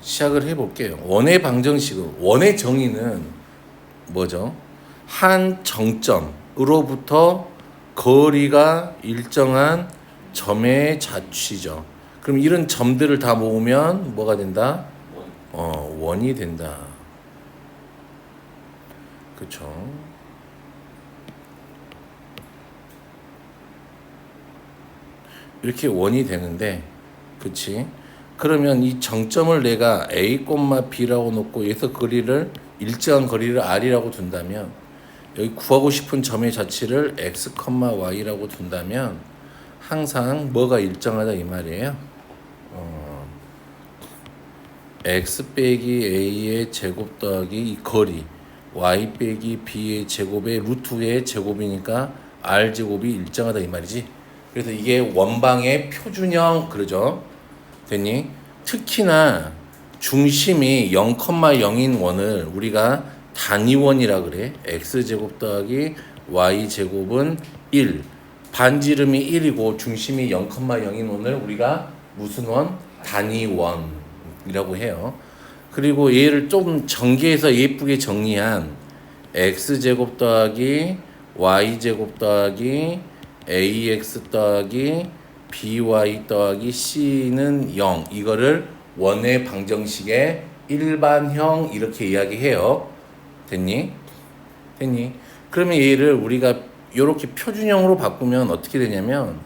시작을 해볼게요. 원의 방정식은 원의 정의는 뭐죠? 한 정점으로부터 거리가 일정한 점의 자취죠. 그럼 이런 점들을 다 모으면 뭐가 된다? 원이 된다. 그렇죠? 이렇게 원이 되는데, 그치? 그러면 이 정점을 내가 A, B라고 놓고 여기서 거리를 일정한 거리를 R이라고 둔다면 여기 구하고 싶은 점의 자취를 X, Y라고 둔다면 항상 뭐가 일정하다 이 말이에요. X 빼기 A의 제곱 더하기 이 거리 Y 빼기 B의 제곱의 루트의 제곱이니까 R 제곱이 일정하다 이 말이지. 그래서 이게 원방의 표준형 그러죠. 됐니? 특히나 중심이 0,0인 원을 우리가 단위원이라 그래. X제곱 더하기 Y제곱은 1. 반지름이 1이고 중심이 0,0인 원을 우리가 무슨 원? 단위원이라고 해요. 그리고 얘를 좀 전개해서 예쁘게 정리한 X제곱 더하기 Y제곱 더하기 AX 더하기 BY 더하기 C는 0. 이거를 원의 방정식의 일반형 이렇게 이야기해요. 됐니? 그러면 얘를 우리가 이렇게 표준형으로 바꾸면 어떻게 되냐면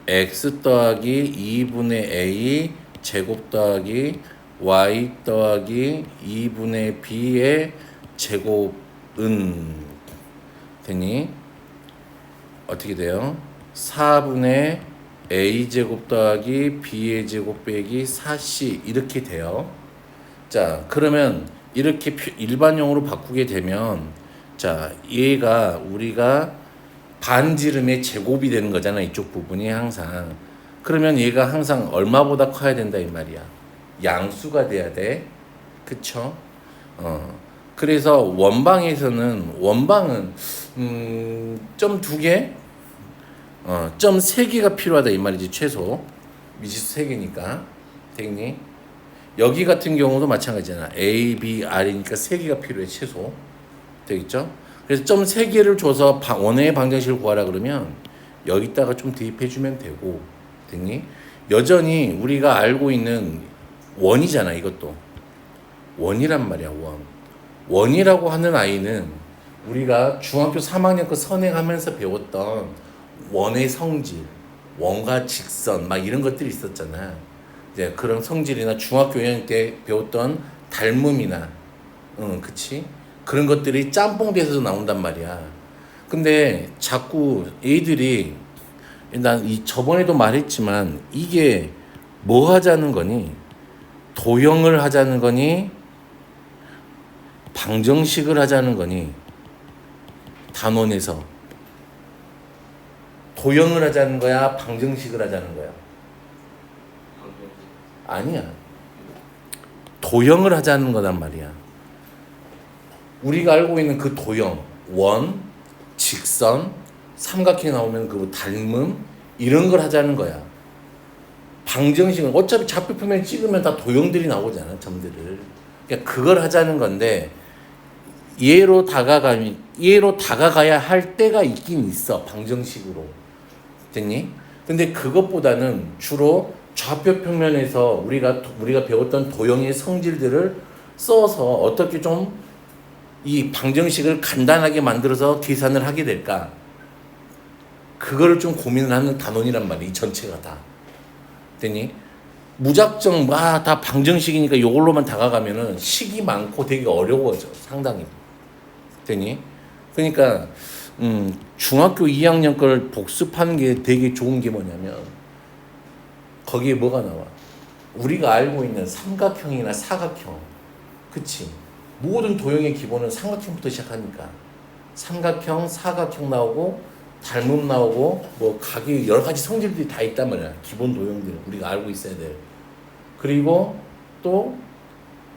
X 더하기 2분의 A 제곱 더하기 Y 더하기 2분의 B의 제곱은 됐니? 어떻게 돼요? 4분의 A제곱 더하기 B의 제곱 빼기 4C 이렇게 돼요. 자, 그러면 이렇게 일반형으로 바꾸게 되면 자, 얘가 우리가 반지름의 제곱이 되는 거잖아. 이쪽 부분이 항상. 그러면 얘가 항상 얼마보다 커야 된다 이 말이야. 양수가 돼야 돼. 그쵸? 그래서 원방은 점 2개, 점 3개가 필요하다 이 말이지. 최소 미지수 3개니까. 되겠니? 여기 같은 경우도 마찬가지잖아. A, B, R이니까 3개가 필요해. 최소. 되겠죠? 그래서 점 3개를 줘서 원의 방정식을 구하라 그러면 여기다가 좀 대입해주면 되고. 됐니? 여전히 우리가 알고 있는 원이잖아. 이것도 원이란 말이야. 원이라고 하는 아이는 우리가 중학교 3학년 거 선행하면서 배웠던 원의 성질, 원과 직선 막 이런 것들이 있었잖아. 이제 그런 성질이나 중학교 2학년 때 배웠던 닮음이나 그치? 그런 것들이 짬뽕 돼서 나온단 말이야. 근데 자꾸 애들이 난 저번에도 말했지만 이게 뭐 하자는 거니? 도형을 하자는 거니? 방정식을 하자는 거니? 단원에서 도형을 하자는 거야? 방정식을 하자는 거야? 아니야. 도형을 하자는 거란 말이야. 우리가 알고 있는 그 도형, 원, 직선, 삼각형 나오면 그 닮음 이런 걸 하자는 거야. 방정식은 어차피 좌표표면 찍으면 다 도형들이 나오잖아. 점들을. 그러니까 그걸 하자는 건데 얘로 다가가야 할 때가 있긴 있어. 방정식으로. 됐니? 근데 그것보다는 주로 좌표 평면에서 우리가 배웠던 도형의 성질들을 써서 어떻게 좀 이 방정식을 간단하게 만들어서 계산을 하게 될까? 그거를 좀 고민을 하는 단원이란 말이야. 이 전체가 다. 됐니? 무작정 다 방정식이니까 이걸로만 다가가면은 식이 많고 되게 어려워져. 상당히. 됐니? 그러니까 중학교 2학년 걸 복습하는 게 되게 좋은 게 뭐냐면 거기에 뭐가 나와? 우리가 알고 있는 삼각형이나 사각형. 그치? 모든 도형의 기본은 삼각형부터 시작하니까 삼각형, 사각형 나오고 닮음 나오고 뭐 각이 여러 가지 성질들이 다 있단 말이야. 기본 도형들 우리가 알고 있어야 돼. 그리고 또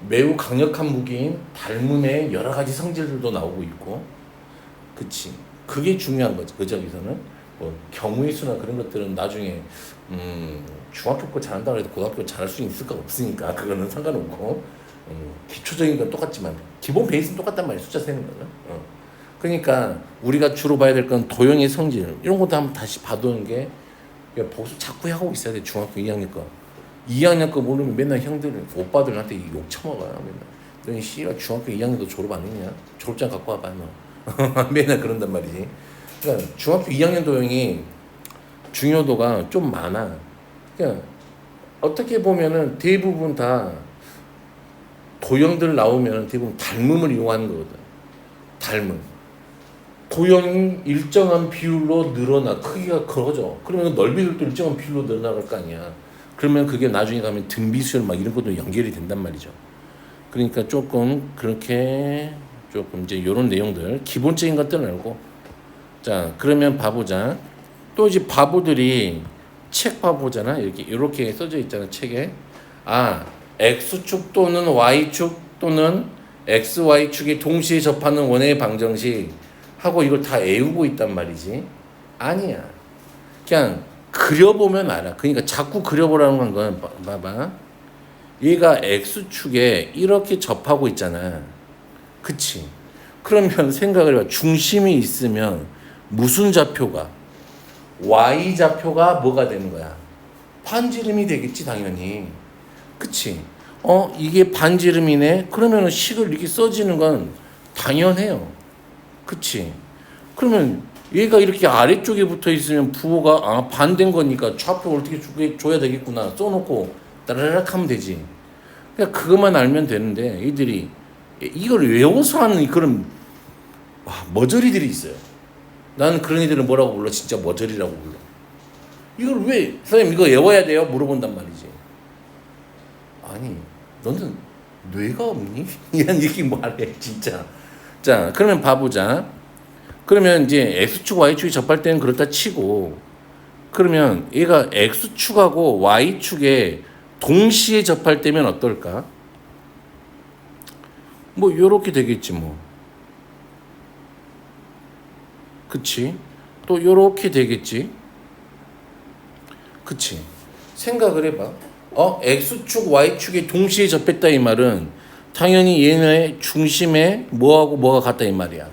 매우 강력한 무기인 닮음의 여러 가지 성질들도 나오고 있고. 그치? 그게 중요한 거지. 그 점에서는 뭐 경우의 수나 그런 것들은 나중에 중학교 거 잘한다고 해도 고등학교 잘할 수 있을까 없으니까 그거는 상관없고 기초적인 건 똑같지만 기본 베이스는 똑같단 말이야. 숫자 세는 거는. 그러니까 우리가 주로 봐야 될 건 도형의 성질 이런 것도 한번 다시 봐두는 게 복습 자꾸 하고 있어야 돼. 중학교 2학년 거 2학년 거 모르면 맨날 형들 오빠들한테 욕 처먹어요. 맨날 너희 씨가 중학교 2학년도 졸업 안 했냐? 졸업장 갖고 와봐 너. 맨날 그런단 말이지. 그러니까 중학교 2학년 도형이 중요도가 좀 많아. 그러니까 어떻게 보면은 대부분 다 도형들 나오면 대부분 닮음을 이용하는 거거든. 닮음. 도형이 일정한 비율로 늘어나 크기가 커져. 그러면 넓이들도 일정한 비율로 늘어나갈 거 아니야. 그러면 그게 나중에 가면 등비수열 막 이런 것도 연결이 된단 말이죠. 그러니까 조금 그렇게 조금 이제 이런 내용들 기본적인 것들은 알고. 자 그러면 봐보자. 또 이제 바보들이 책 봐보잖아. 이렇게 써져 있잖아 책에. x축 또는 y축 또는 xy축이 동시에 접하는 원의 방정식 하고 이걸 다 외우고 있단 말이지. 아니야. 그냥 그려보면 알아. 그러니까 자꾸 그려보라는 건 봐봐. 얘가 x축에 이렇게 접하고 있잖아. 그치? 그러면 생각을 해봐. 중심이 있으면 무슨 좌표가? y좌표가 뭐가 되는 거야? 반지름이 되겠지 당연히. 그치? 이게 반지름이네? 그러면 식을 이렇게 써지는 건 당연해요. 그치? 그러면 얘가 이렇게 아래쪽에 붙어 있으면 부호가 반대인 거니까 좌표 어떻게 줘야 되겠구나 써놓고 따라락 하면 되지. 그러니까 그것만 알면 되는데 애들이 이걸 외워서 하는 그런 머저리들이 있어요. 나는 그런 애들은 뭐라고 불러? 진짜 머저리라고 불러. 이걸 왜 선생님 이거 외워야 돼요? 물어본단 말이지. 아니 너는 뇌가 없니? 이런 얘기 말해 진짜. 자 그러면 봐보자. 그러면 이제 x축 y축이 접할 때는 그렇다 치고 그러면 얘가 x축하고 y축에 동시에 접할 때면 어떨까? 뭐 요렇게 되겠지 뭐. 그치? 또 요렇게 되겠지? 그치? 생각을 해봐. x축 y축이 동시에 접했다 이 말은 당연히 얘네 중심에 뭐하고 뭐가 같다 이 말이야.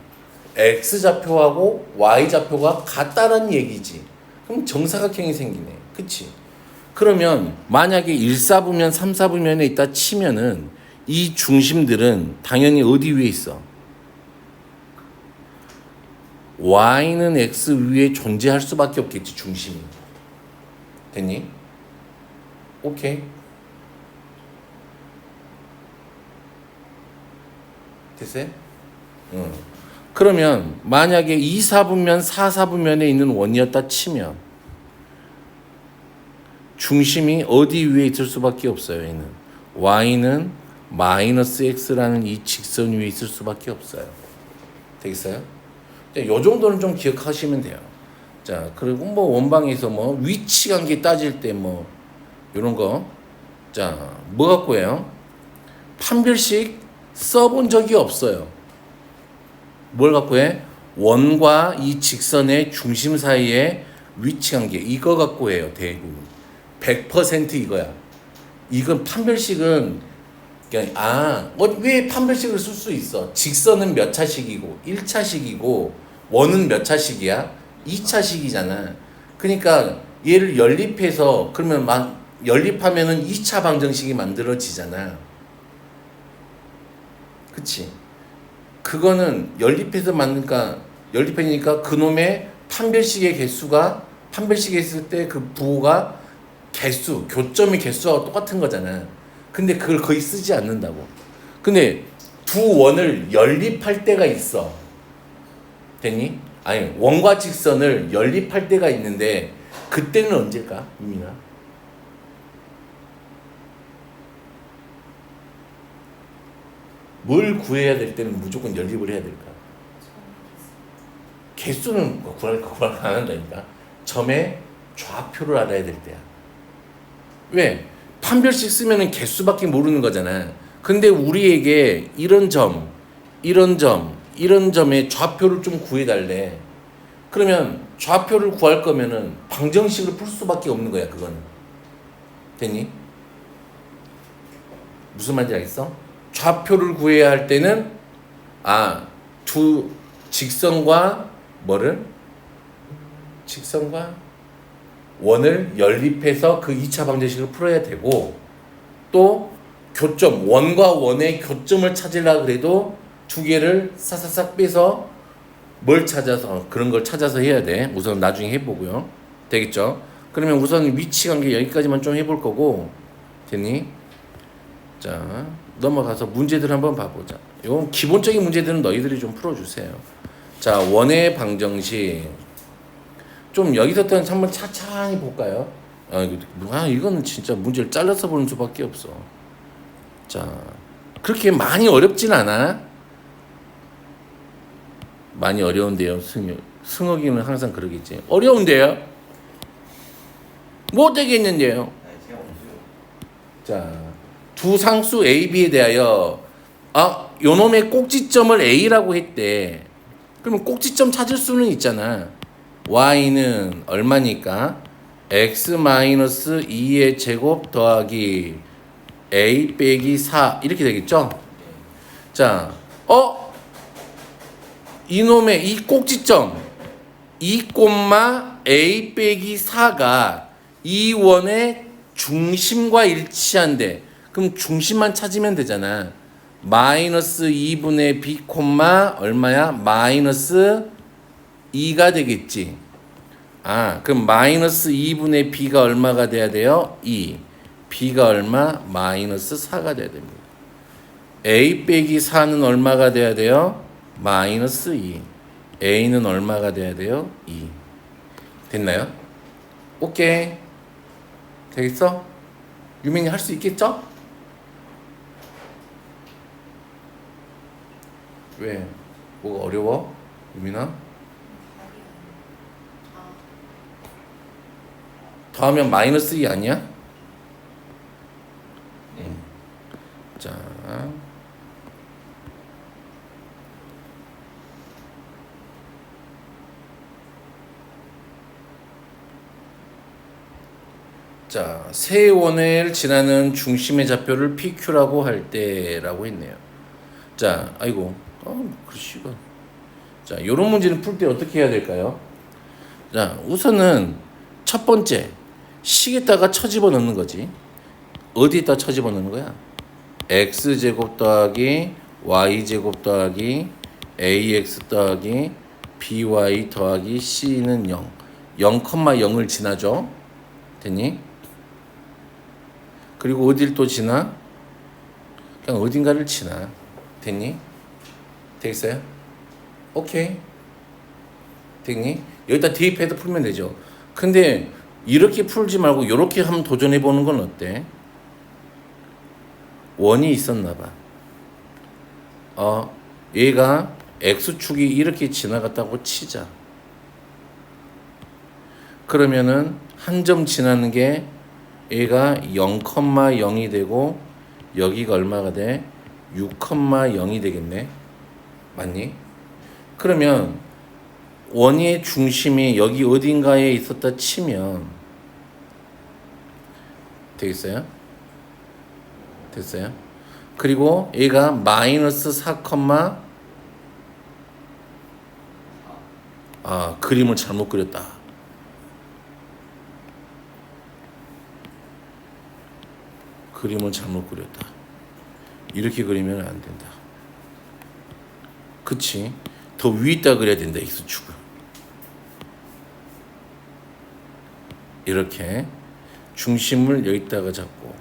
x좌표하고 y좌표가 같다는 얘기지. 그럼 정사각형이 생기네. 그치? 그러면 만약에 1사분면 3사분면에 있다 치면은 이 중심들은 당연히 어디 위에 있어? y는 x 위에 존재할 수밖에 없겠지 중심이. 됐니? 오케이. 됐어요? 응. 그러면 만약에 2사분면 4사분면에 있는 원이었다 치면 중심이 어디 위에 있을 수밖에 없어요. 얘는 y는 마이너스 x라는 이 직선 위에 있을 수밖에 없어요. 되겠어요? 요 정도는 좀 기억하시면 돼요. 자 그리고 뭐 원방에서 뭐 위치 관계 따질 때 뭐 요런 거. 자 뭐 갖고 해요? 판별식 써본 적이 없어요. 뭘 갖고 해? 원과 이 직선의 중심 사이의 위치 관계 이거 갖고 해요. 대부분 100% 이거야. 이건 판별식은 왜 판별식을 쓸 수 있어? 직선은 몇 차식이고 1차식이고 원은 몇 차식이야? 2차식이잖아. 그러니까 얘를 연립해서 그러면 연립하면은 2차 방정식이 만들어지잖아. 그치? 그거는 연립해서 연립하니까 그놈의 판별식의 개수가 판별식에 있을 때 그 부호가 교점의 개수하고 똑같은 거잖아. 근데 그걸 거의 쓰지 않는다고. 근데 두 원을 연립할 때가 있어. 됐니? 아니 원과 직선을 연립할 때가 있는데 그때는 언제일까? 유민아? 뭘 구해야 될 때는 무조건 연립을 해야 될까? 개수는 구할 안 한다니까. 점의 좌표를 알아야 될 때야. 왜? 판별식 쓰면은 개수밖에 모르는 거잖아. 근데 우리에게 이런 점, 이런 점의 좌표를 좀 구해달래. 그러면 좌표를 구할 거면은 방정식을 풀 수밖에 없는 거야. 그거는. 됐니? 무슨 말인지 알겠어? 좌표를 구해야 할 때는 두 직선과 뭐를? 직선과 원을 연립해서 그 2차 방정식을 풀어야 되고, 또 교점, 원과 원의 교점을 찾으려고 그래도 두 개를 싹싹싹 빼서 뭘 찾아서, 그런 걸 찾아서 해야 돼. 우선 나중에 해보고요. 되겠죠? 그러면 우선 위치 관계 여기까지만 좀 해볼 거고, 됐니? 자, 넘어가서 문제들 한번 봐보자. 이건 기본적인 문제들은 너희들이 좀 풀어주세요. 자, 원의 방정식. 좀 여기서부터 한번 차차히 볼까요? 이거는 진짜 문제를 잘라서 보는 수밖에 없어. 자, 그렇게 많이 어렵진 않아. 많이 어려운데요. 승혁이는 항상 그러겠지. 어려운데요? 못 되겠는데요? 자, 두 상수 A, B에 대하여 요놈의 꼭지점을 A라고 했대. 그러면 꼭지점 찾을 수는 있잖아. Y는 얼마니까? X-2의 제곱 더하기 A 빼기 4 이렇게 되겠죠? 자, 이놈의 이 꼭지점 2, A 빼기 4가 이 원의 중심과 일치한대. 그럼 중심만 찾으면 되잖아. 마이너스 2분의 B, 얼마야? 마이너스 2가 되겠지. 그럼 마이너스 2분의 B가 얼마가 돼야 돼요? 2. B가 얼마? 마이너스 4가 돼야 됩니다. A 빼기 4는 얼마가 돼야 돼요? 마이너스 2. A는 얼마가 돼야 돼요? 2. 됐나요? 오케이. 되겠어? 유민이 할 수 있겠죠? 왜? 뭐가 어려워? 유민아? 더하면 마이너스 2 아니야? 네. 자, 세 원을 지나는 중심의 좌표를 PQ라고 할 때라고 했네요. 자, 글씨가. 자, 요런 문제는 풀 때 어떻게 해야 될까요? 자, 우선은 첫 번째, 식에다가 쳐집어 넣는 거지. 어디에다 쳐집어 넣는 거야? x제곱 더하기 y제곱 더하기 ax 더하기 by 더하기 c는 0. 0,0을 지나죠. 됐니? 그리고 어딜 또 지나? 그냥 어딘가를 지나. 됐니? 되겠어요? 오케이. 됐니? 여기다 대입해서 풀면 되죠. 근데 이렇게 풀지 말고 이렇게 한번 도전해 보는 건 어때? 원이 있었나 봐. 얘가 x축이 이렇게 지나갔다고 치자. 그러면은 한 점 지나는 게 얘가 0,0이 되고 여기가 얼마가 돼? 6,0이 되겠네. 맞니? 그러면 원의 중심이 여기 어딘가에 있었다 치면 되겠어요? 됐어요? 그리고 얘가 마이너스 4, 그림을 잘못 그렸다. 그림을 잘못 그렸다. 이렇게 그리면 안 된다. 그치? 더 위에다 그려야 된다. X축을. 이렇게 중심을 여기다가 잡고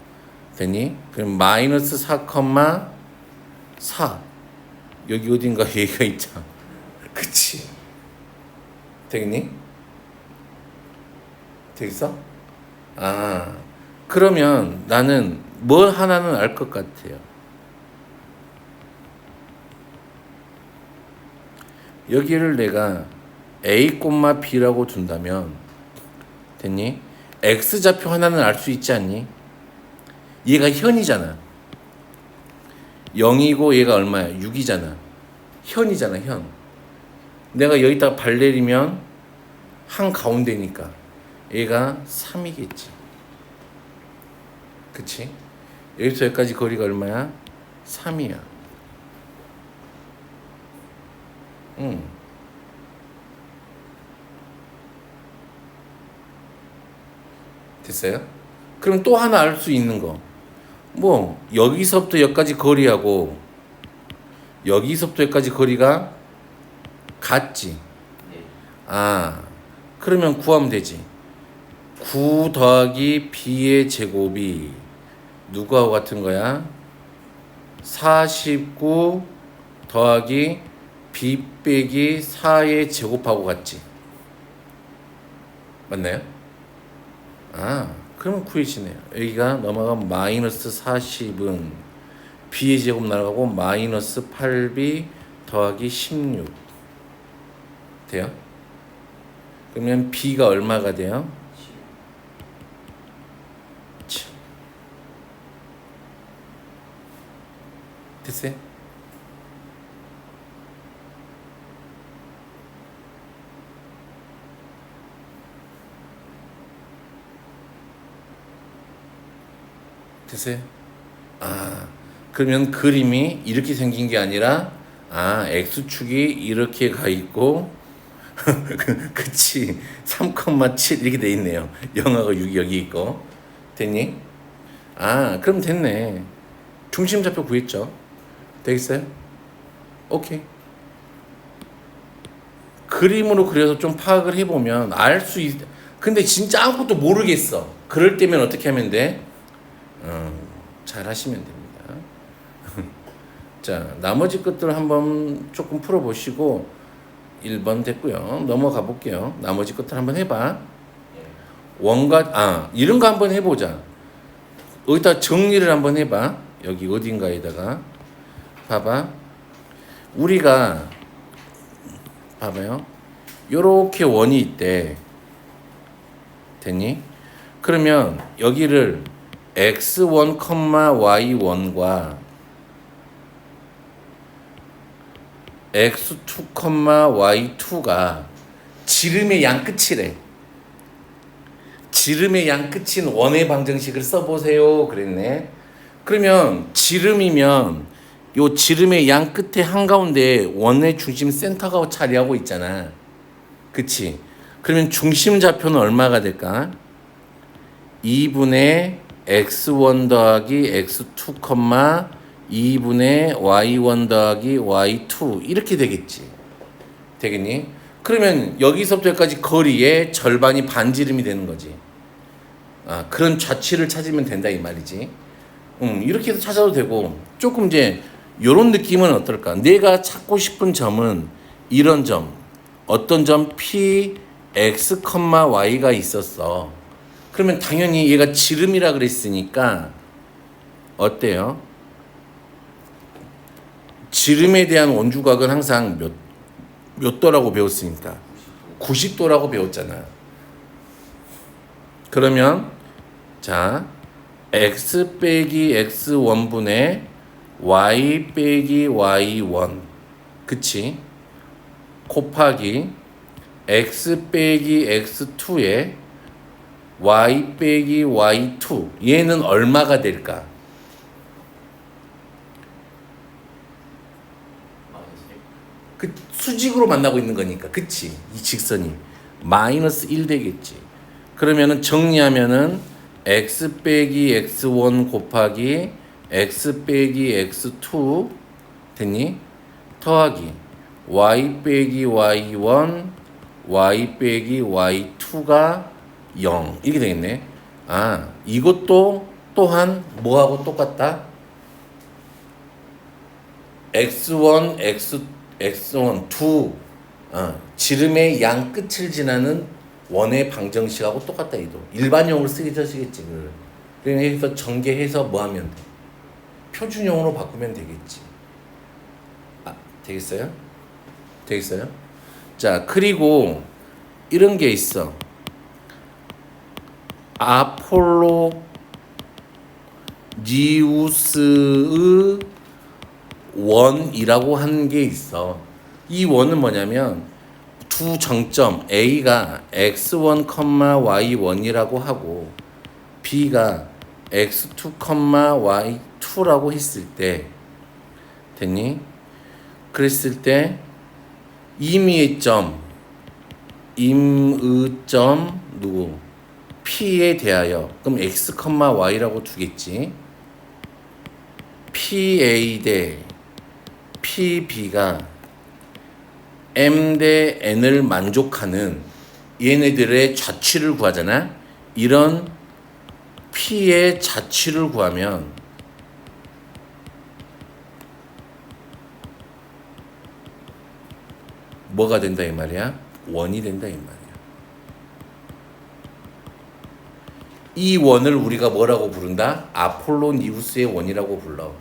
되니? 그럼 마이너스 4,4 여기 어딘가 얘가 있잖아. 그치? 되겠니? 되겠어? 그러면 나는 뭘 하나는 알 것 같아요. 여기를 내가 A, B라고 둔다면 됐니? X좌표 하나는 알 수 있지 않니? 얘가 현이잖아. 0이고 얘가 얼마야? 6이잖아. 현이잖아, 현. 내가 여기다가 발 내리면 한 가운데니까 얘가 3이겠지. 그치? 여기서 여기까지 거리가 얼마야? 3이야. 됐어요? 그럼 또 하나 알 수 있는 거. 뭐 여기서부터 여기까지 거리하고 여기서부터 여기까지 거리가 같지. 아, 그러면 구하면 되지. 9 더하기 b의 제곱이 누구하고 같은 거야? 49 더하기 b 빼기 4의 제곱하고 같지. 맞나요? 아, 그러면 구해지네요. 여기가 넘어가면 마이너스 40은 b의 제곱 날아가고 마이너스 8b 더하기 16 돼요? 그러면 b가 얼마가 돼요? 7. 됐어요? 됐어요? 아, 그러면 그림이 이렇게 생긴 게 아니라 x축이 이렇게 가 있고 그치 3,7 이렇게 돼 있네요. 0하고 6이 여기 있고. 됐니? 그럼 됐네. 중심좌표 구했죠. 되겠어요? 오케이. 그림으로 그려서 좀 파악을 해보면 알 수 있. 근데 진짜 아무것도 모르겠어. 그럴 때면 어떻게 하면 돼? 잘 하시면 됩니다. 자, 나머지 것들 한번 조금 풀어보시고 1번 됐고요. 넘어가 볼게요. 나머지 것들 한번 해봐. 이런 거 한번 해보자. 여기다 정리를 한번 해봐. 여기 어딘가에다가 봐봐. 우리가 봐봐요. 요렇게 원이 있대. 됐니? 그러면 여기를 x1, y1과 x2, y2가 지름의 양 끝이래. 지름의 양 끝인 원의 방정식을 써보세요. 그랬네. 그러면 지름이면 요 지름의 양 끝에 한가운데 원의 중심 센터가 자리하고 있잖아. 그치? 그러면 중심 좌표는 얼마가 될까? 2분의 x1 더하기 x2, 2분의 y1 더하기 y2 이렇게 되겠지. 되겠니? 그러면 여기서부터 여기까지 거리의 절반이 반지름이 되는 거지. 그런 좌치를 찾으면 된다 이 말이지. 이렇게 해서 찾아도 되고 조금 이제 요런 느낌은 어떨까? 내가 찾고 싶은 점은 이런 점. 어떤 점 p, x, y가 있었어. 그러면 당연히 얘가 지름이라 그랬으니까 어때요? 지름에 대한 원주각은 항상 몇 도라고 배웠으니까 90도라고 배웠잖아. 그러면 자 x 빼기 x1분의 y 빼기 y1 그치? 곱하기 x 빼기 x2에 y 빼기 y2 얘는 얼마가 될까? 그 수직으로 만나고 있는 거니까 그치? 이 직선이 마이너스 1 되겠지. 그러면은 정리하면은 x 빼기 x1 곱하기 x 빼기 x2 됐니? 더하기 y 빼기 y1 y 빼기 y2가 0 이렇게 되겠네. 이것도 또한 뭐하고 똑같다? x1 x1 두 지름의 양 끝을 지나는 원의 방정식하고 똑같다. 이도 일반용으로 쓰시겠지. 그러면 여기서 전개해서 뭐 하면 돼? 표준용으로 바꾸면 되겠지. 되겠어요? 되겠어요? 자, 그리고 이런 게 있어. 아폴로 지우스의 원이라고 하는 게 있어. 이 원은 뭐냐면 두 정점 A가 x1, y1이라고 하고 B가 x2, y2라고 했을 때 됐니? 그랬을 때 임의의 점, 임의점 누구? P에 대하여 그럼 x, y라고 두겠지. PA 대 PB가 M 대 N을 만족하는 얘네들의 좌치를 구하잖아. 이런 P의 좌치를 구하면 뭐가 된다 이 말이야? 원이 된다 이 말이야. 이 원을 우리가 뭐라고 부른다? 아폴로니우스의 원이라고 불러.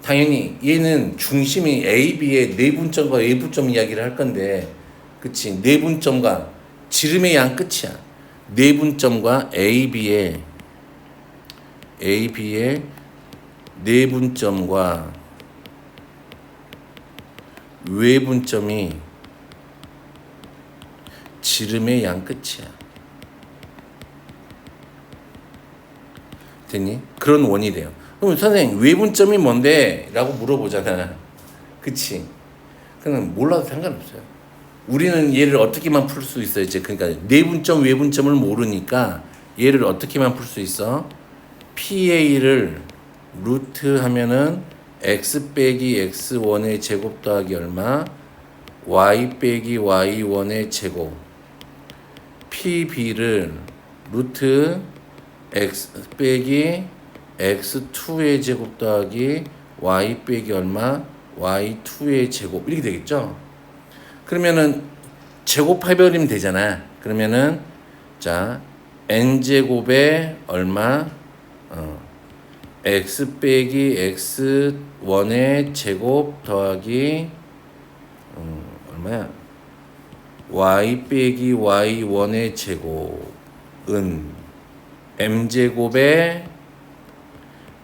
당연히 얘는 중심이 A, B의 내분점과 외분점 이야기를 할 건데, 그치? 내분점과 지름의 양 끝이야. 내분점과 A, B의 내분점과 외분점이 지름의 양 끝이야. 됐니? 그런 원이 돼요. 그럼 선생님 외분점이 뭔데? 라고 물어보잖아. 그치? 그냥 몰라도 상관없어요. 우리는 얘를 어떻게만 풀 수 있어요? 이제 그러니까 내분점 외분점을 모르니까 얘를 어떻게만 풀 수 있어? PA를 루트 하면은 x 빼기 x1의 제곱 더하기 얼마? y 빼기 y1의 제곱. PB를 루트 x 빼기 x2의 제곱 더하기 y 빼기 얼마? y2의 제곱 이렇게 되겠죠? 그러면은 제곱해버리면 되잖아. 그러면은 자 n제곱에 얼마? x 빼기 x1의 제곱 더하기 얼마야? y 빼기 y1의 제곱은 m제곱에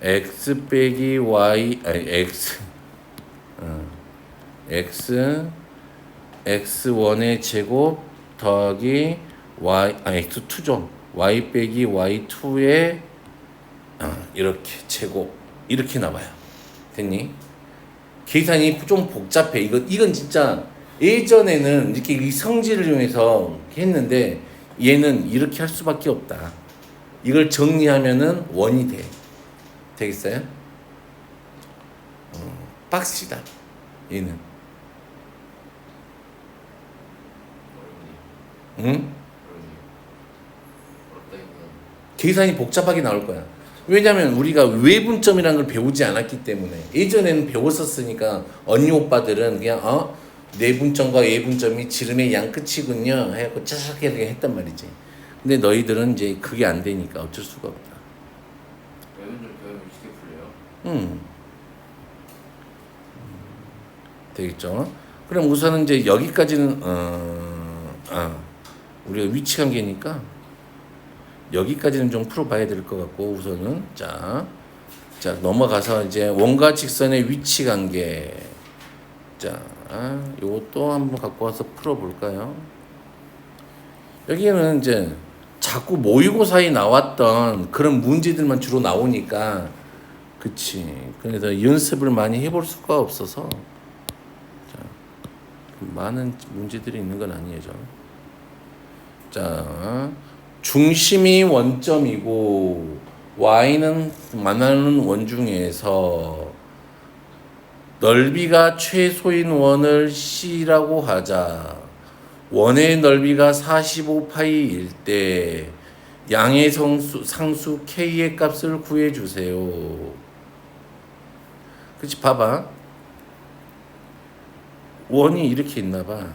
x 빼기 y x1의 제곱 더하기 y x2죠. y 빼기 y2의 이렇게 제곱 이렇게 나와요. 됐니? 계산이 좀 복잡해. 이건 진짜 예전에는 이렇게 이 성질을 이용해서 했는데 얘는 이렇게 할 수밖에 없다. 이걸 정리하면은 원이 돼. 되겠어요? 빡시다. 얘는. 응? 계산이 복잡하게 나올 거야. 왜냐면 우리가 외분점이라는 걸 배우지 않았기 때문에. 예전에는 배웠었으니까 언니 오빠들은 그냥 내분점과 외분점이 지름의 양 끝이군요 해갖고 짜삭 이렇게 했단 말이지. 근데 너희들은 이제 그게 안 되니까 어쩔 수가 없다. 외분점 배우면 쉽게 풀려요? 되겠죠. 그럼 우선은 이제 여기까지는 우리가 위치 관계니까 여기까지는 좀 풀어봐야 될 것 같고 우선은 자 넘어가서 이제 원과 직선의 위치 관계 요것도 한번 갖고 와서 풀어볼까요? 여기는 이제 자꾸 모의고사에 나왔던 그런 문제들만 주로 나오니까 그치. 그래서 연습을 많이 해볼 수가 없어서 많은 문제들이 있는 건 아니에요. 자, 중심이 원점이고 y는 만나는 원 중에서 넓이가 최소인 원을 C라고 하자. 원의 넓이가 45파이일 때 양의 상수 K의 값을 구해주세요. 그치? 봐봐. 원이 이렇게 있나봐.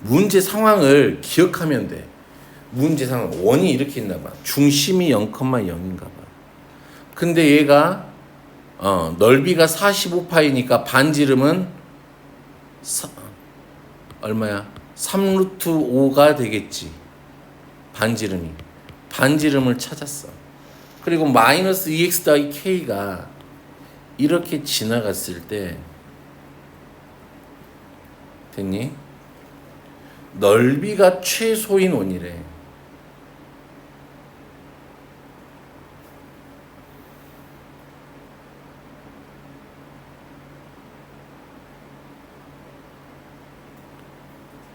문제 상황을 기억하면 돼. 문제 상황. 원이 이렇게 있나봐. 중심이 0,0인가봐. 근데 얘가 넓이가 45파이니까 반지름은 얼마야? 3루트 5가 되겠지. 반지름을 찾았어. 그리고 마이너스 2x 더하기 k가 이렇게 지나갔을 때 됐니? 넓이가 최소인 원이래.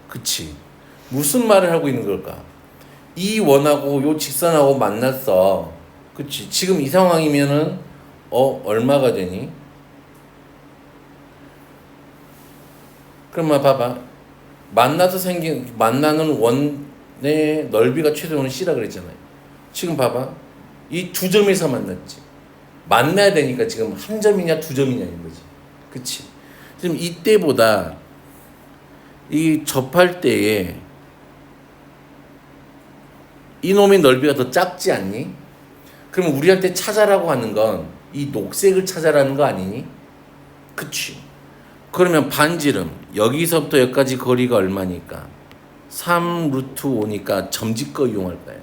그치? 무슨 말을 하고 있는 걸까? 이 원하고 요 직선하고 만났어. 그치? 지금 이 상황이면은 얼마가 되니? 그러면 봐봐. 만나는 원의 넓이가 최소는 C라 그랬잖아요. 지금 봐봐. 이 두 점에서 만났지. 만나야 되니까 지금 한 점이냐 두 점이냐인 거지. 그치? 지금 이때보다 이 접할 때에 이놈의 넓이가 더 작지 않니? 그럼 우리한테 찾아라고 하는 건 이 녹색을 찾아라는 거 아니니? 그치? 그러면 반지름 여기서부터 여기까지 거리가 얼마니까? 3 루트 5니까 점집거 이용할 거예요.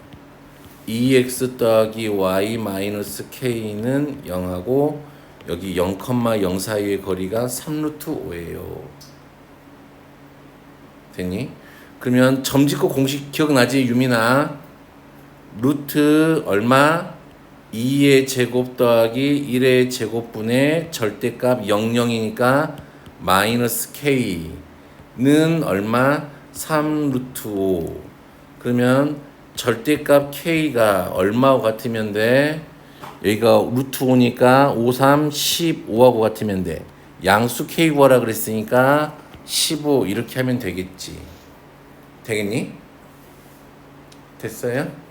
2x 더하기 y 마이너스 k는 0하고 여기 0,0 사이의 거리가 3 루트 5예요. 됐니? 그러면 점집거 공식 기억나지 유민아? 루트 얼마? 2의 제곱 더하기 1의 제곱분의 절대값 00이니까 마이너스 k는 얼마? 3 루트 5. 그러면 절대값 k가 얼마하고 같으면 돼? 여기가 루트 5니까 5, 3, 15하고 같으면 돼. 양수 k 구하라 그랬으니까 15 이렇게 하면 되겠지. 되겠니? 됐어요?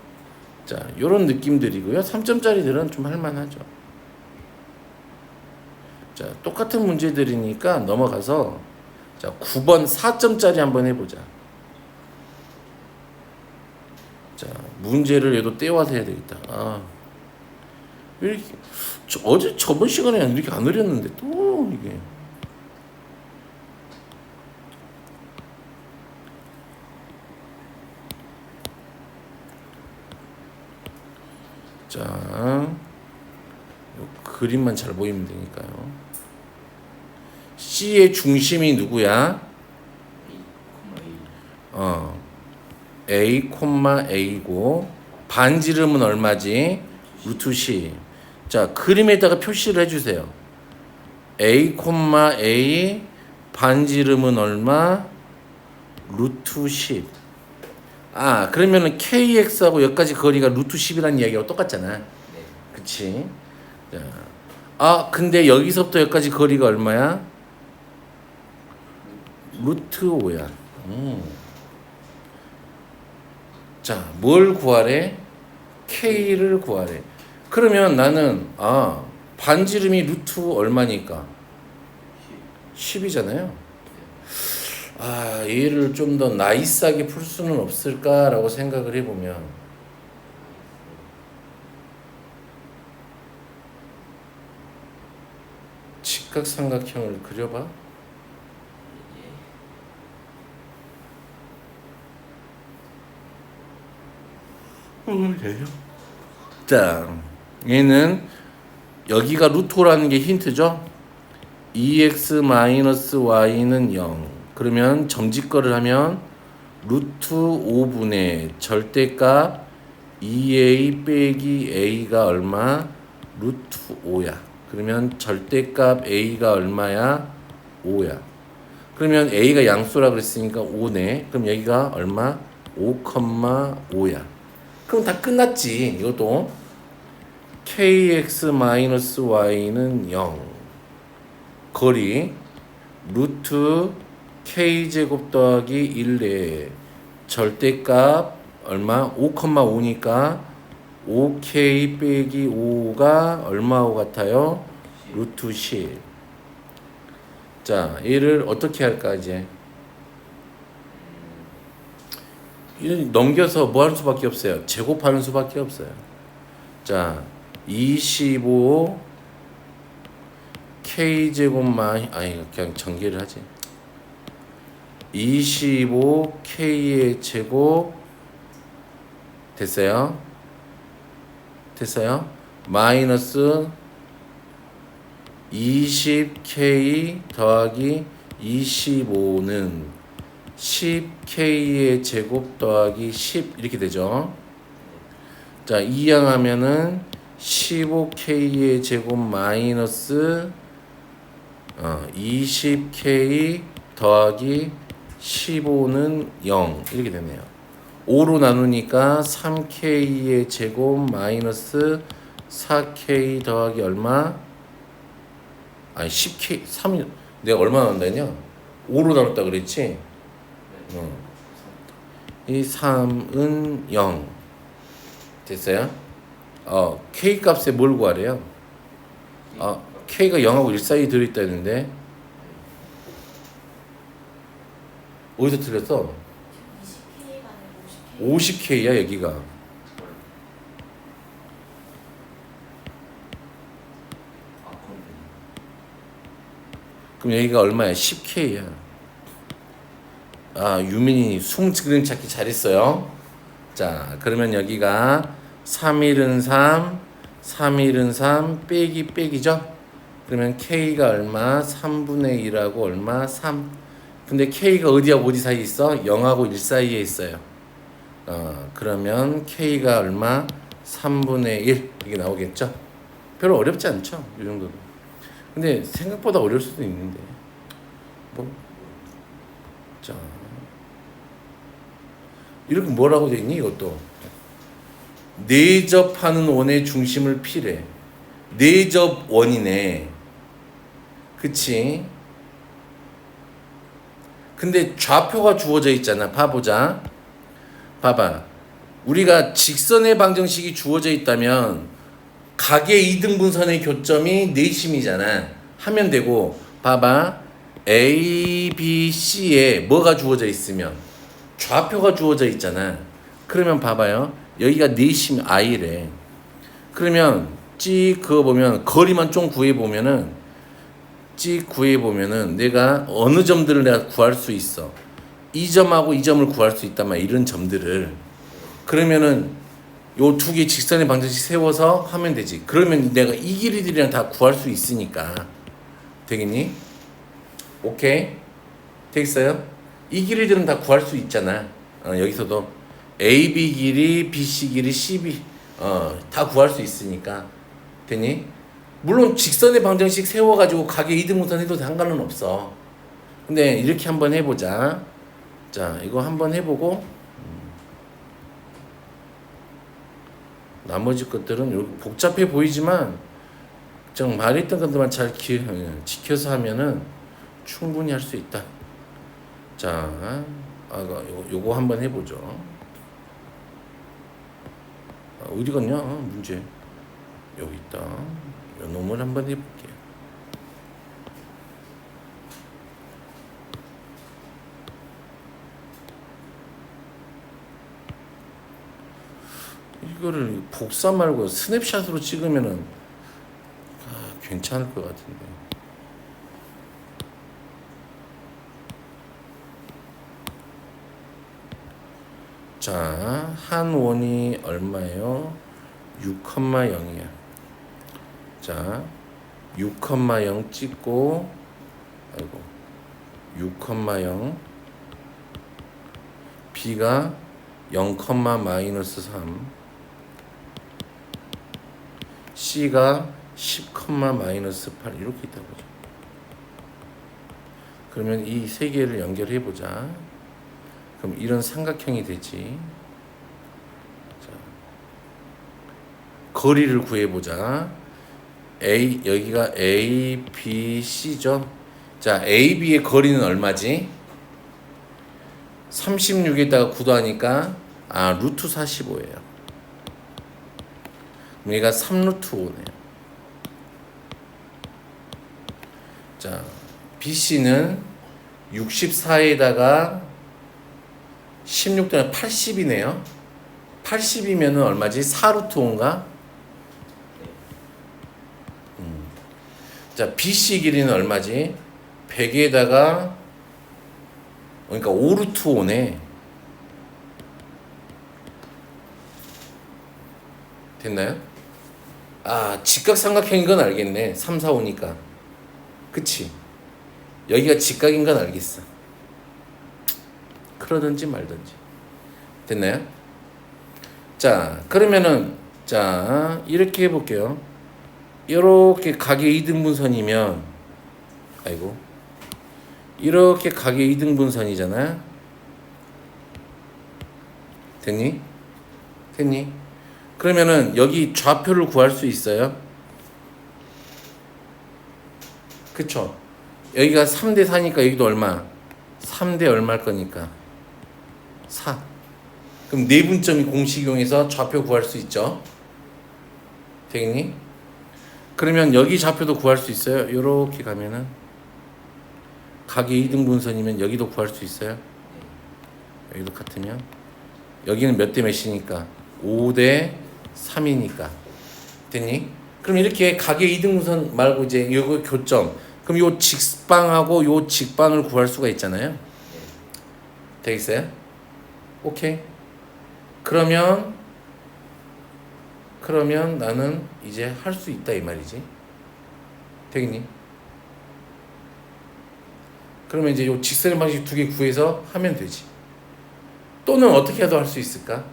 자, 요런 느낌들이고요. 3점짜리들은 좀 할만하죠. 자, 똑같은 문제들이니까 넘어가서 자, 9번 4점짜리 한번 해보자. 자, 문제를 얘도 떼와서 해야 되겠다. 왜 이렇게 어제 저번 시간에 이렇게 안 어렸는데 또 이게. 자, 요 그림만 잘 보이면 되니까요. C의 중심이 누구야? A, A고 반지름은 얼마지? 루트 C. 자, 그림에다가 표시를 해주세요. A, A 반지름은 얼마? 루트 10. 그러면은 KX하고 여기까지 거리가 루트 10이라는 이야기하고 똑같잖아. 그치? 자, 근데 여기서부터 여기까지 거리가 얼마야? 루트 5야. 자, 뭘 구하래? K를 구하래. 그러면 나는 반지름이 루트 얼마니까? 10이잖아요. 얘를 좀 더 나이스하게 풀 수는 없을까라고 생각을 해보면 직각삼각형을 그려봐. 자, 얘는 여기가 루트라는 게 힌트죠. 2x-y는 0. 그러면 점집거를 하면 루트 5분의 절대값 2a 빼기 a가 얼마? 루트 5야. 그러면 절대값 a가 얼마야? 5야. 그러면 a가 양수라 그랬으니까 5네. 그럼 여기가 얼마? 5,5야. 그럼 다 끝났지. 이것도 kx-y는 0. 거리 루트 k제곱 더하기 1에 절대값 얼마? 5,5니까 5k 빼기 5가 얼마하고 같아요? 루트 10. 자, 얘를 어떻게 할까 이제? 넘겨서 뭐 하는 수밖에 없어요? 제곱하는 수밖에 없어요. 자, 25 k제곱만 그냥 전개를 하지. 25k의 제곱 됐어요? 됐어요? 마이너스 20k 더하기 25는 10K의 제곱 더하기 10 이렇게 되죠. 자, 이항하면은 15K의 제곱 마이너스 20K 더하기 15는 0 이렇게 되네요. 5로 나누니까 3K의 제곱 마이너스 4K 더하기 얼마? 아니 10K 3 내가 얼마 나온다 했냐? 5로 나눴다 그랬지? 이 3은 0 됐어요? K 값에 뭘 구하래요? K가 0하고 1 사이에 들어있다 했는데 어디서 틀렸어? 20K가 아니고 50K. 50K야 여기가. 그럼 여기가 얼마야? 10K야. 유민이 그림 찾기 잘했어요. 자, 그러면 여기가 3일은 3, 3일은 3 빼기 빼기죠? 그러면 K가 얼마? 3분의 1하고 얼마? 3. 근데 K가 어디하고 어디 사이에 있어? 0하고 1 사이에 있어요. 그러면 K가 얼마? 3분의 1 이게 나오겠죠? 별로 어렵지 않죠? 이 정도로. 근데 생각보다 어려울 수도 있는데 자 이렇게 뭐라고 돼 있니 이것도? 내접하는 원의 중심을 P래. 내접 원이네. 그치? 근데 좌표가 주어져 있잖아. 봐보자. 봐봐. 우리가 직선의 방정식이 주어져 있다면 각의 이등분선의 교점이 내심이잖아. 하면 되고 봐봐. A, B, C에 뭐가 주어져 있으면 좌표가 주어져 있잖아. 그러면 봐봐요. 여기가 내심 I래. 그러면 그거 보면 거리만 좀 구해보면은 구해보면은 내가 어느 점들을 내가 구할 수 있어. 이 점하고 이 점을 구할 수 있단 말이야. 이런 점들을. 그러면은 요 두 개 직선의 방정식 세워서 하면 되지. 그러면 내가 이 길이들이랑 다 구할 수 있으니까. 되겠니? 오케이? 되겠어요? 이 길이들은 다 구할 수 있잖아. 여기서도 AB 길이, BC 길이, CB 다 구할 수 있으니까. 되니? 물론 직선의 방정식 세워가지고 각의 이등분선 해도 상관은 없어. 근데 이렇게 한번 해보자. 자, 이거 한번 해보고 나머지 것들은 복잡해 보이지만 좀 말했던 것들만 잘 지켜서 하면은 충분히 할 수 있다. 자, 요거 한번 해보죠. 어디 갔냐? 문제 여기 있다. 요 놈을 한번 해볼게요. 이거를 복사 말고 스냅샷으로 찍으면은 괜찮을 것 같은데. 자, 한 원이 얼마예요? 6,0이야. 자, 6,0 찍고, 아이고, 6,0. B가 0, 마이너스 3. C가 10, 마이너스 8 이렇게 있다고 보죠. 그러면 이 세 개를 연결해 보자. 그럼 이런 삼각형이 되지. 자, 거리를 구해 보자. 여기가 A, B, C죠. 자, A, B의 거리는 얼마지? 36에다가 9 더하니까 루트 45예요. 그럼 얘가 3루트 5네요. 자, BC는 64에다가 16 더하면 80이네요. 80이면은 얼마지? 4루트 5인가? 자, BC 길이는 얼마지? 100에다가 그러니까 5루트 5네. 됐나요? 직각삼각형인 건 알겠네. 3, 4, 5니까. 그치? 여기가 직각인 건 알겠어. 그러든지 말든지. 됐나요? 자, 그러면은 자, 이렇게 해볼게요. 이렇게 각의 이등분선이면 아이고 이렇게 각의 이등분선이잖아. 됐니? 됐니? 그러면은 여기 좌표를 구할 수 있어요? 그쵸? 여기가 3대 4니까 여기도 얼마? 3대 얼마일 거니까 4. 그럼 내분점이 공식 이용해서 좌표 구할 수 있죠? 되겠니? 그러면 여기 좌표도 구할 수 있어요? 요렇게 가면은 각의 2등분선이면 여기도 구할 수 있어요? 여기도 같으면 여기는 몇 대 몇이니까 5대 3이니까 됐니? 그럼 이렇게 각의 2등분선 말고 이제 요거 교점 그럼 요 직방하고 요 직방을 구할 수가 있잖아요. 되겠어요? 오케이. 그러면 나는 이제 할 수 있다 이 말이지. 되겠니? 그러면 이제 요 직선의 방식 두 개 구해서 하면 되지. 또는 어떻게 해도 할 수 있을까?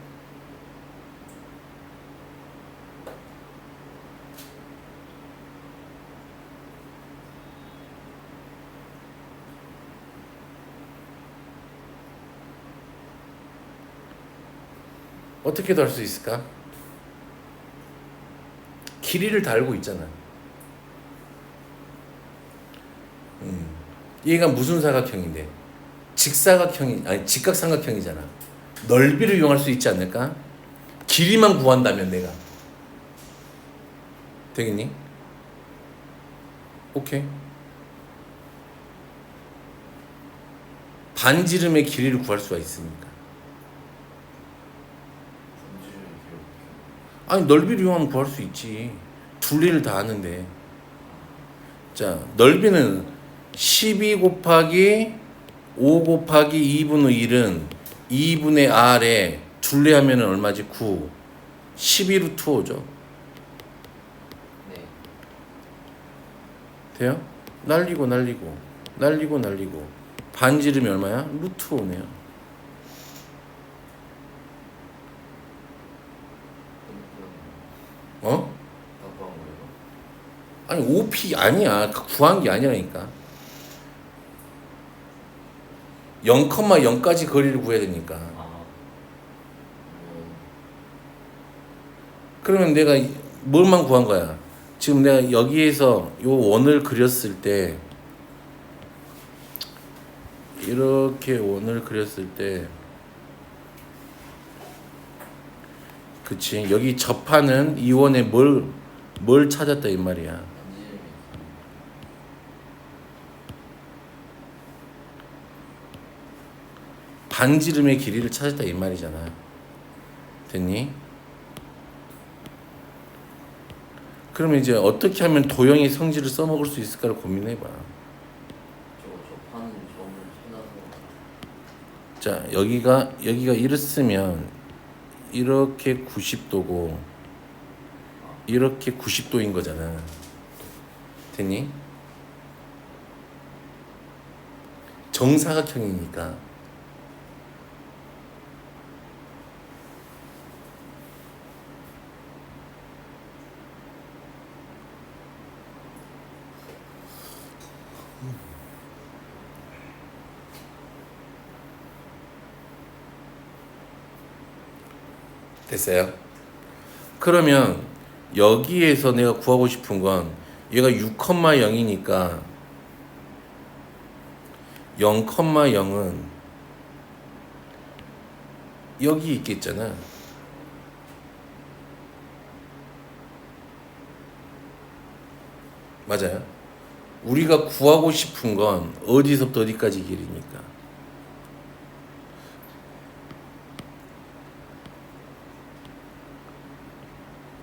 어떻게도 할 수 있을까? 길이를 다 알고 있잖아. 얘가 무슨 사각형인데? 직사각형이 아니 직각삼각형이잖아. 넓이를 이용할 수 있지 않을까? 길이만 구한다면 내가 되겠니? 오케이. 반지름의 길이를 구할 수가 있으니까. 아니 넓이를 이용하면 구할 수 있지. 둘리를 다 아는데. 자 넓이는 12 곱하기 5 곱하기 2분의 1은 2분의 R에 둘레하면 얼마지? 9 12루트 5죠. 네. 돼요? 날리고 반지름이 얼마야? 루트 5네요. 어? 바꾸한 거예요? 아니 5p 아니야. 구한 게 아니라니까. 0,0까지 거리를 구해야 되니까. 그러면 내가 뭘만 구한 거야? 지금 내가 여기에서 요 원을 그렸을 때 이렇게 원을 그렸을 때 그치 여기 접하는 이 원에 뭘 찾았다 이 말이야. 반지름의 길이를 찾았다 이 말이잖아. 됐니? 그러면 이제 어떻게 하면 도형의 성질을 써먹을 수 있을까를 고민해봐. 접하는 점을 찾아서. 자 여기가 이랬으면 이렇게 90도고 이렇게 90도인 거잖아. 됐니? 정사각형이니까. 됐어요? 그러면 여기에서 내가 구하고 싶은 건 얘가 6,0이니까 0,0은 여기 있겠잖아. 맞아요? 우리가 구하고 싶은 건 어디서부터 어디까지 길이니까.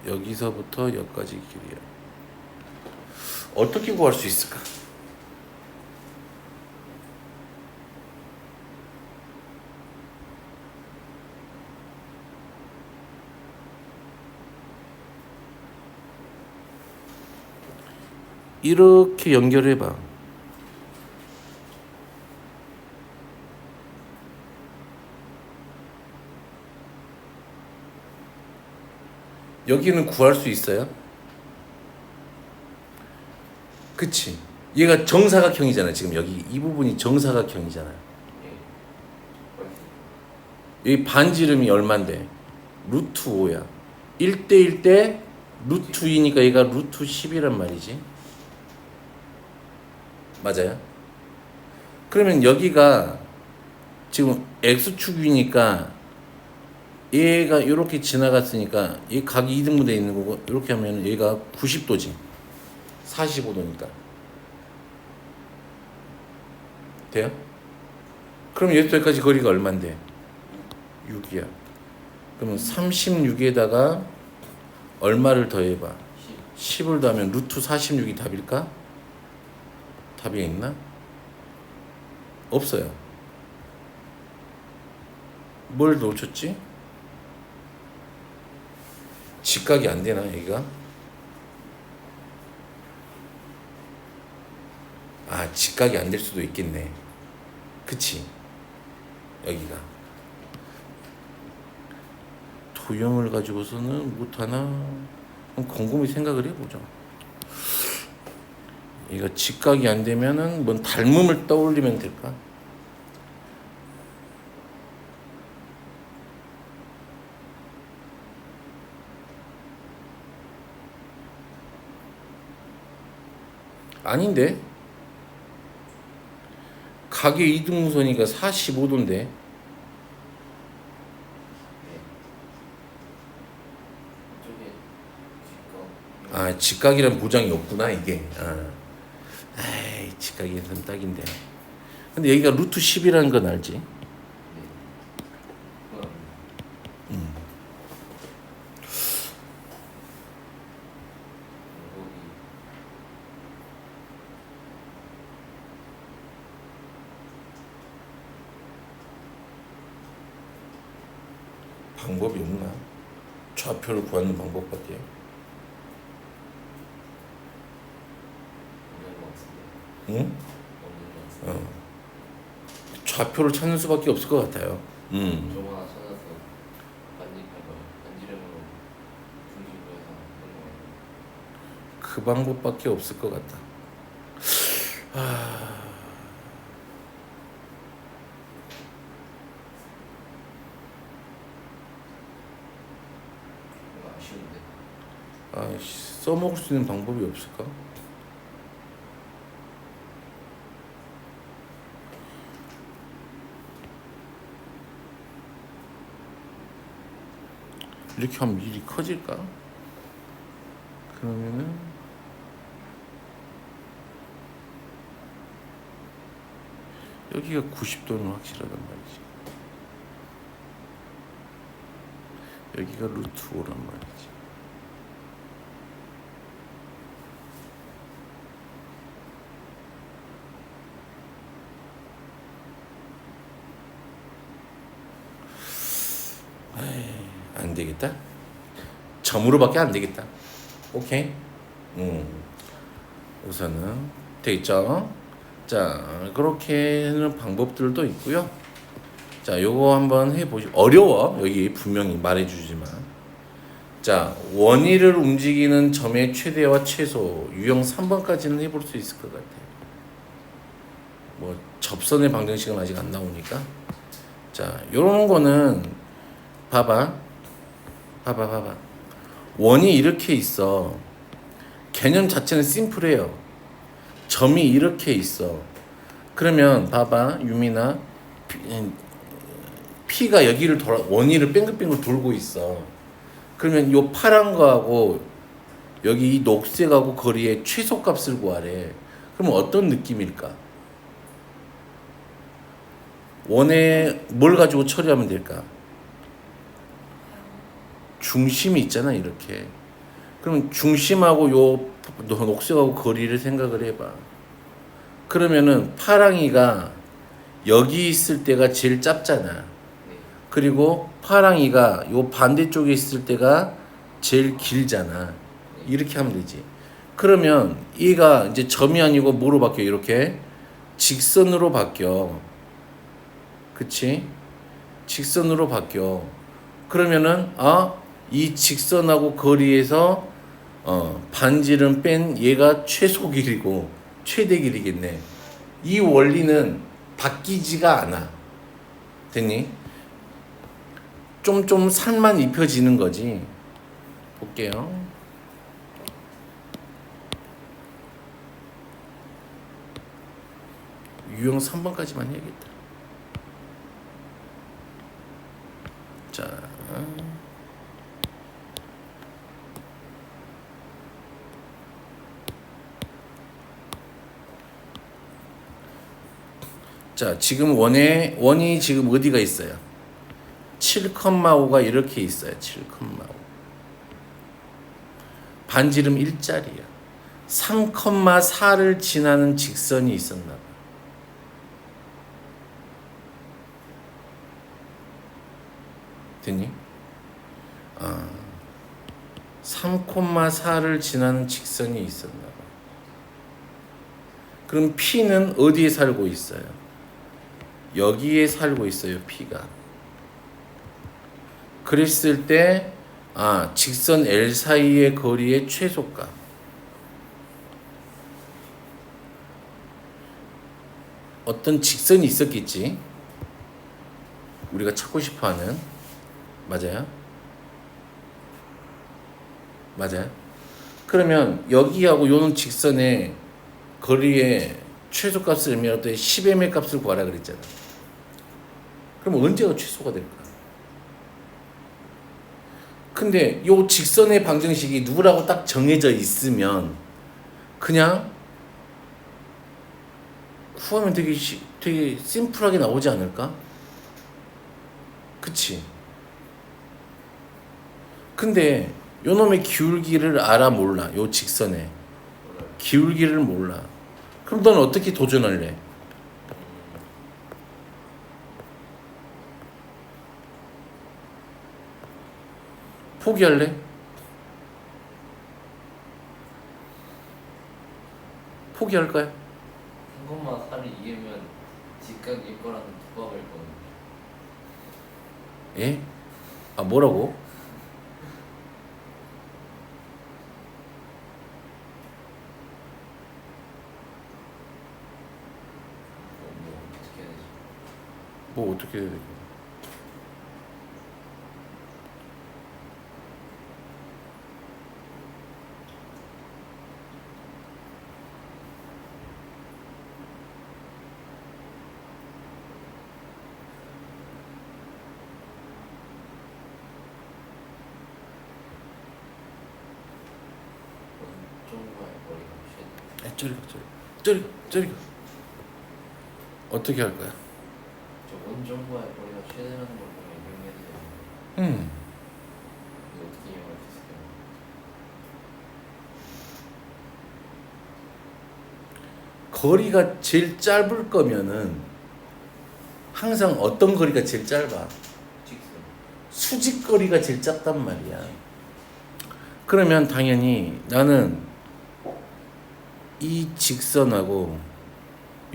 여기서부터 여기까지 길이야. 어떻게 구할 수 있을까? 이렇게 연결해봐. 여기는 구할 수 있어요? 그치? 얘가 정사각형이잖아. 지금 여기 이 부분이 정사각형이잖아. 예. 여기 반지름이 얼만데? 루트 5야. 1대1 대 루트 2니까 얘가 루트 10이란 말이지. 맞아요? 그러면 여기가 지금 x축 위니까 얘가 이렇게 지나갔으니까 얘 각이 2등분되어 있는 거고 이렇게 하면 얘가 90도지. 45도니까. 돼요? 그럼 여기까지 거리가 얼만데? 6이야. 그러면 36에다가 얼마를 더해봐? 10을 더하면 루트 46이 답일까? 답이 있나? 없어요. 뭘 놓쳤지? 직각이 안 되나 여기가? 아, 직각이 안 될 수도 있겠네. 그치? 여기가 도형을 가지고서는 못하나? 그럼 곰곰이 생각을 해보자. 얘가 직각이 안 되면은 뭔 닮음을 떠올리면 될까? 아닌데? 각의 이등분선이니까 45도인데. 네. 이쪽에 직각. 아, 직각이란 보장이 없구나 이게. 에이, 직각이란 딱인데. 근데 여기가 루트 10이라는 건 알지? 네. 그럼 여기 방법이 없나? 좌표를 구하는 방법밖에. 없는 것 같은데. 응? 없는 것 같은데. 좌표를 찾는 수밖에 없을 것 같아요. 좀 하나 찾아서 반지름으로 중심으로 해서 하는 거 같아요. 그 방법밖에 없을 것 같다. 뭔가 아쉬운데. 써먹을 수 있는 방법이 없을까? 이렇게 하면 일이 커질까? 그러면은 여기가 90도는 확실하단 말이지. 여기가 루트 5란 말이지. 안 되겠다. 점으로밖에 안 되겠다. 오케이. 우선은 돼 있죠. 자, 그렇게 하는 방법들도 있고요. 자, 요거 한번 해보시죠. 어려워. 여기 분명히 말해주지만. 자, 원위를 움직이는 점의 최대와 최소 유형 3번까지는 해볼 수 있을 것 같아요. 뭐 접선의 방정식은 아직 안 나오니까. 자, 요런 거는 봐봐. 원이 이렇게 있어. 개념 자체는 심플해요. 점이 이렇게 있어. 그러면 봐봐, 유민아. P가 여기를 원위를 뺑글뺑글 돌고 있어. 그러면 요 파란 거하고 여기 이 녹색하고 거리의 최소값을 구하래. 그럼 어떤 느낌일까? 원에 뭘 가지고 처리하면 될까? 중심이 있잖아, 이렇게. 그럼 중심하고 요 녹색하고 거리를 생각을 해봐. 그러면은 파랑이가 여기 있을 때가 제일 짧잖아. 네. 그리고 파랑이가 요 반대쪽에 있을 때가 제일 길잖아. 이렇게 하면 되지. 그러면 얘가 이제 점이 아니고 뭐로 바뀌어? 이렇게 직선으로 바뀌어. 그치? 직선으로 바뀌어. 그러면은 이 직선하고 거리에서 반지름 뺀 얘가 최소 길이고 최대 길이겠네. 이 원리는 바뀌지가 않아. 됐니? 좀 살만 입혀지는 거지. 볼게요. 유형 3번까지만 해야겠다. 자, 지금 원이 지금 어디가 있어요? 7,5가 이렇게 있어요. 7,5. 반지름 1짜리야. 3,4를 지나는 직선이 있었나 봐. 됐니? 3,4를 지나는 직선이 있었나 봐. 그럼 P는 어디에 살고 있어요? 여기에 살고 있어요. P가. 그랬을 때 직선 L 사이의 거리의 최소값. 어떤 직선이 있었겠지. 우리가 찾고 싶어하는. 맞아요? 맞아요? 그러면 여기하고 요는 직선의 거리의 최소값을 의미할 때 10m의 값을 구하라 그랬잖아. 그럼 언제가 최소가 될까? 근데 요 직선의 방정식이 누구라고 딱 정해져 있으면 그냥 구하면 되게 심플하게 나오지 않을까? 그치? 근데 요 놈의 기울기를 알아 몰라? 요 직선의 기울기를 몰라. 그럼 넌 어떻게 도전할래? 포기할래? 포기할 거야? 한 것만 살을 이기면 직각일 거라는 두각을 거는. 예? 뭐라고? 뭐 어떻게 해야 되지? 뭐 어떻게 해야 돼? 원점과의 거리가 저리 가. 어떻게 할 거야? 저 원점과의 거리가 최대라는 걸 보면 이용해야 되잖아요. 이거 어떻게 이용할 수 있을까요? 거리가 제일 짧을 거면은 항상 어떤 거리가 제일 짧아? 직선. 수직 거리가 제일 작단 말이야. 그러면 당연히 나는 이 직선하고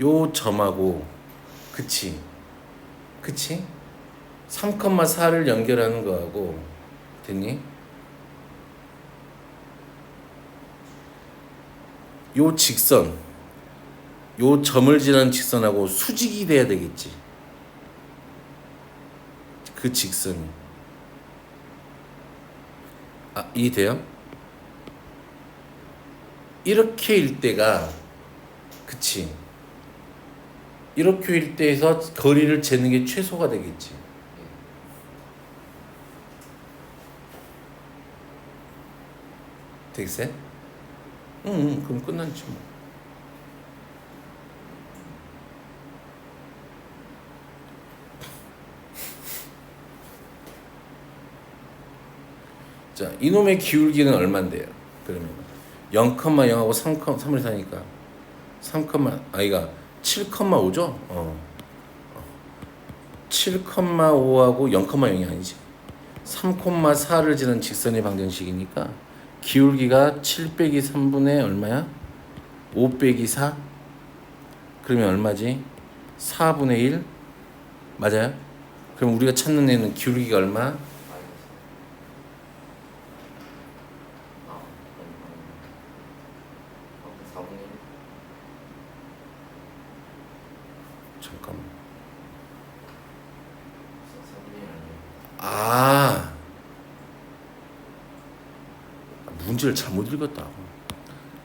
요 점하고 그치? 3,4를 연결하는 거하고 됐니? 요 직선 요 점을 지나는 직선하고 수직이 돼야 되겠지. 그 직선이. 이해돼요? 이렇게일 때가 그치. 이렇게일 때에서 거리를 재는 게 최소가 되겠지. 되겠어요? 응, 그럼 끝났지 뭐. 자, 이놈의 기울기는 얼만데요? 그러면 0,0하고 3을 사니까 7,5죠? 7,5하고 0,0이 아니지. 3,4를 지는 직선의 방정식이니까 기울기가 7 빼기 3분의 얼마야? 5 빼기 4? 그러면 얼마지? 4분의 1? 맞아요? 그럼 우리가 찾는 애는 기울기가 얼마? 잠깐만. 3분의 1 아니에요? 아, 문제를 잘못 읽었다.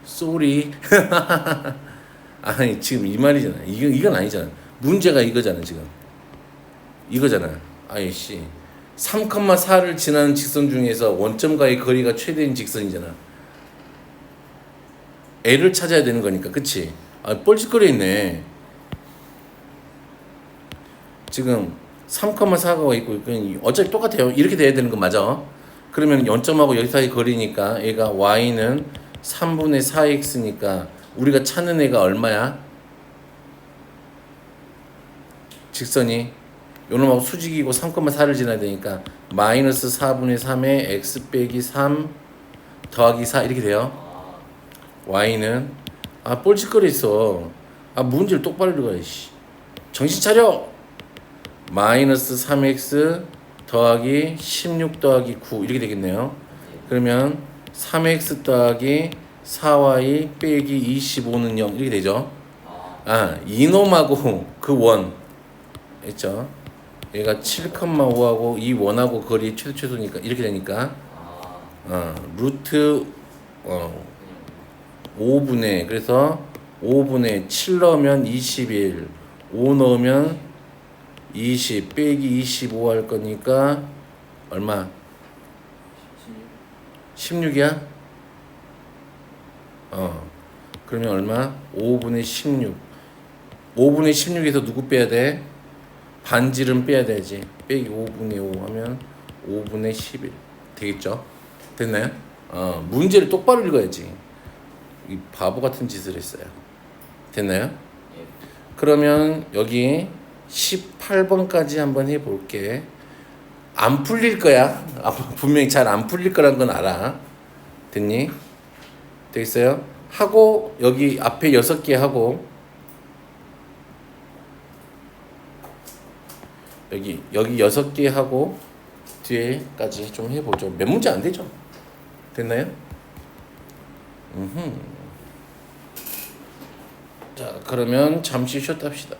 쏘리. 아니 지금 이 말이잖아. 이건 아니잖아. 문제가 이거잖아 지금. 이거잖아. 아이씨. 3,4를 지나는 직선 중에서 원점과의 거리가 최대인 직선이잖아. L을 찾아야 되는 거니까, 그치? 아, 뻘짓거려 있네. 지금 3,4가 있고, 어차피 똑같아요. 이렇게 돼야 되는 거 맞아. 그러면 0점하고 여기 사이 거리니까 얘가 y는 3분의 4x니까 우리가 찾는 애가 얼마야? 직선이 요놈하고 수직이고 3,4를 지나야 되니까 마이너스 4분의 3에 x 빼기 3 더하기 4 이렇게 돼요. y는 뻘짓거리 있어. 문제를 똑바로 읽어야지. 정신 차려. 마이너스 3x 더하기 16 더하기 9 이렇게 되겠네요. 그러면 3x 더하기 4y 빼기 25는 0 이렇게 되죠. 이놈하고 그 원 했죠. 얘가 7,5하고 이 원하고 거리 최소니까 이렇게 되니까 루트 5분의 그래서 5분의 7 넣으면 21 5 넣으면 20 빼기 25 할 거니까 얼마? 16이야? 그러면 얼마? 5분의 16 5분의 16에서 누구 빼야 돼? 반지름 빼야 되지. 빼기 5분의 5 하면 5분의 11 되겠죠? 됐나요? 문제를 똑바로 읽어야지. 이 바보 같은 짓을 했어요. 됐나요? 예. 그러면 여기 18번까지 한번 해볼게. 안 풀릴 거야. 분명히 잘 안 풀릴 거란 건 알아. 됐니? 되겠어요? 하고 여기 앞에 6개 하고 여기 6개 하고 뒤에까지 좀 해보죠. 몇 문제 안 되죠? 됐나요? 자, 그러면 잠시 쉬었다 합시다.